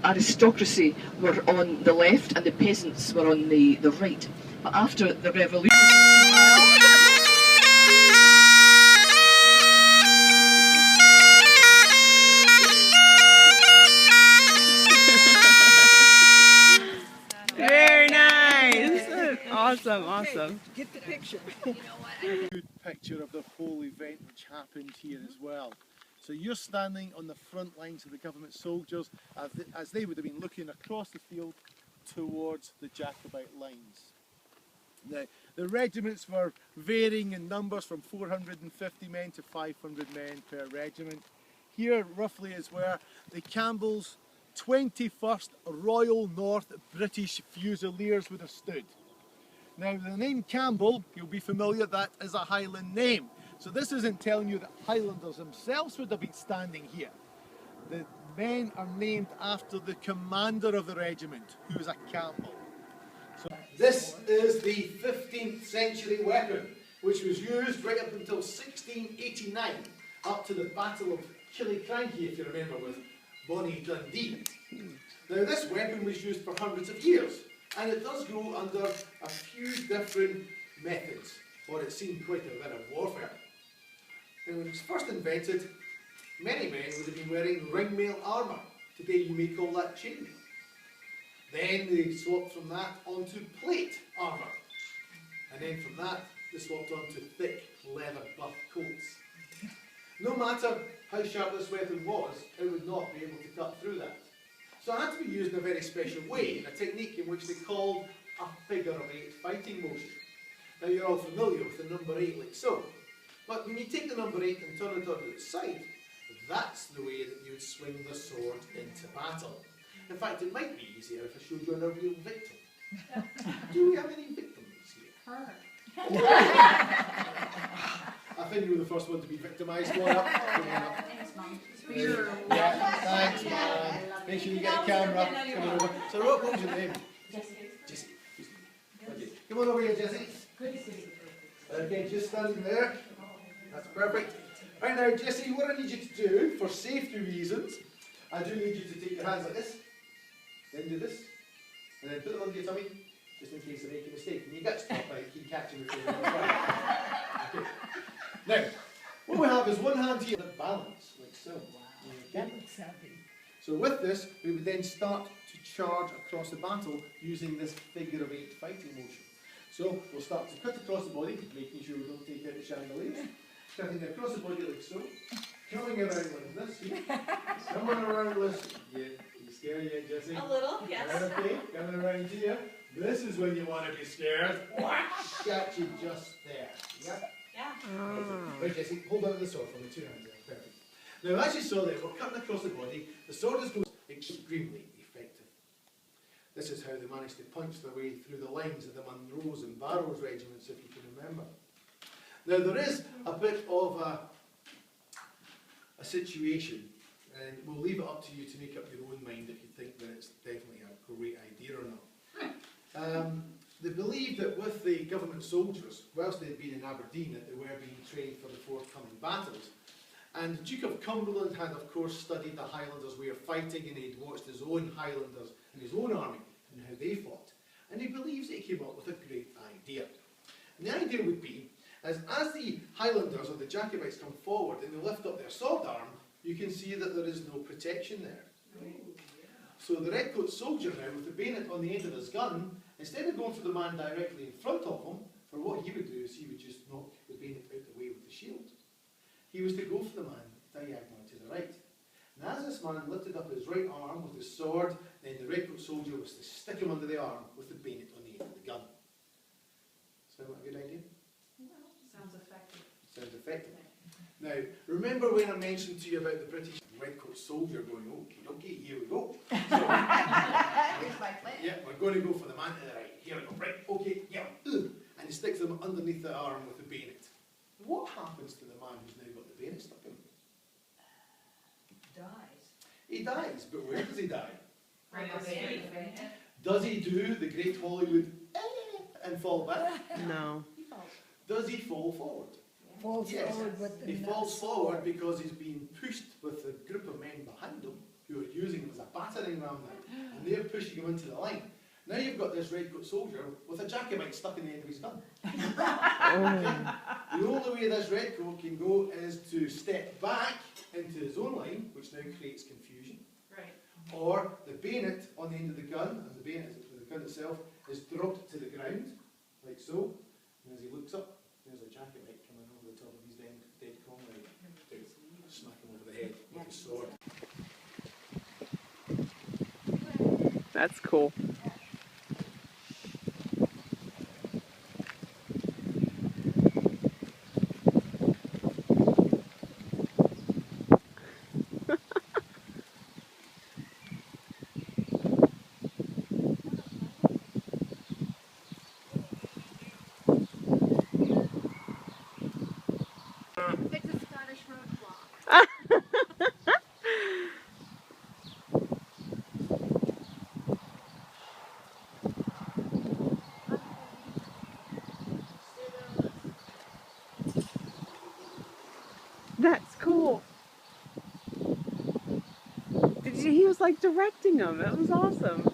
aristocracy were on the left and the peasants were on the right. But after the revolution, Very nice. Awesome, awesome. Get the picture. Good picture of the whole event which happened here as well. So you're standing on the front lines of the government soldiers as they would have been looking across the field towards the Jacobite lines. Now, the regiments were varying in numbers from 450 men to 500 men per regiment. Here roughly is where the Campbell's 21st Royal North British Fusiliers would have stood. Now the name Campbell, you'll be familiar, that is a Highland name. So this isn't telling you that Highlanders themselves would have been standing here. The men are named after the commander of the regiment, who is a Campbell. So this is the 15th century weapon, which was used right up until 1689, up to the Battle of Killiecrankie, if you remember, with Bonnie Dundee. Now this weapon was used for hundreds of years, and it does go under a few different methods, or it's seen quite a bit of warfare. And when it was first invented, many men would have been wearing ringmail armour. Today you may call that chain. Then they swapped from that onto plate armour. And then from that they swapped onto thick leather buff coats. No matter how sharp this weapon was, it would not be able to cut through that. So it had to be used in a very special way, in a technique in which they called a figure of 8 fighting motion. Now you're all familiar with the number 8 like so. But when you take the number 8 and turn it on its side, that's the way that you would swing the sword into battle. In fact, it might be easier if I showed you a real victim. Do we have any victims here? Her. I think you were the first one to be victimised. Go on up. Come on up. Thanks, Mum. Yeah, thanks, man. Make sure you get a camera. Come on over. So what was your name? Jessie. Jessie. Okay. Come on over here, Jessie. Good to see you. Okay, just standing there. That's perfect. Right now, Jessie, what I need you to do, for safety reasons, I do need you to take your hands like this, then do this, and then put it under your tummy, just in case I make a mistake. And you get stuff like keep catching the thing. Okay. Now, what we have is one hand here that balance, like so. Wow, that looks savvy. So with this, we would then start to charge across the battle using this figure of 8 fighting motion. So we'll start to cut across the body, making sure we don't take out the chandeliers. Cutting across the body like so. Coming around like this. Coming around this. Yeah, you scared yet, Jessie? A little, yes. Okay, coming around here. This is when you want to be scared. Got you just there. Yep. Yeah. Right, Jessie, hold on to the sword for me, 2 hands there. Perfect. Now, as you saw there, we're cutting across the body. The sword is extremely effective. This is how they managed to punch their way through the lines of the Munros and Barrows regiments, if you can remember. Now, there is a bit of a situation, and we'll leave it up to you to make up your own mind if you think that it's definitely a great idea or not. They believe that with the government soldiers, whilst they had been in Aberdeen, that they were being trained for the forthcoming battles. And the Duke of Cumberland had, of course, studied the Highlanders' way of fighting, and he'd watched his own Highlanders and his own army and how they fought. And he believes that he came up with a great idea. And the idea would be, as the Highlanders or the Jacobites come forward and they lift up their sword arm, you can see that there is no protection there. So the redcoat soldier now, with the bayonet on the end of his gun, instead of going for the man directly in front of him, for what he would do is he would just knock the bayonet out the way with the shield. He was to go for the man diagonally to the right. And as this man lifted up his right arm with his sword, then the redcoat soldier was to stick him under the arm with the bayonet on the end of the gun. Sound like a good idea? Sounds effective. Sounds effective. Now, remember when I mentioned to you about the British redcoat soldier going, okay, here we go. So, yeah, we're going to go for the man to the right. Here we go. Right, okay, yeah. And he sticks him underneath the arm with the bayonet. What happens to the man who's now got the bayonet stuck in him? Dies. He dies, but where does he die? Right on the end. Does he do the great Hollywood and fall back? No. Does he fall forward? Falls Yes. forward with the He falls nuts. forward because he's being pushed with a group of men behind him who are using them as a battering ram now, and they're pushing him into the line. Now you've got this redcoat soldier with a Jacobite stuck in the end of his gun. Okay? The only way this redcoat can go is to step back into his own line, which now creates confusion. Right. Or the bayonet on the end of the gun, and the bayonet for the gun itself, is dropped to the ground, like so. And as he looks up, there's a Jacobite coming over the top of his dead comrade to smack him over the head with his sword. That's cool. It's a Scottish road block. That's cool. He was like directing them. That was awesome.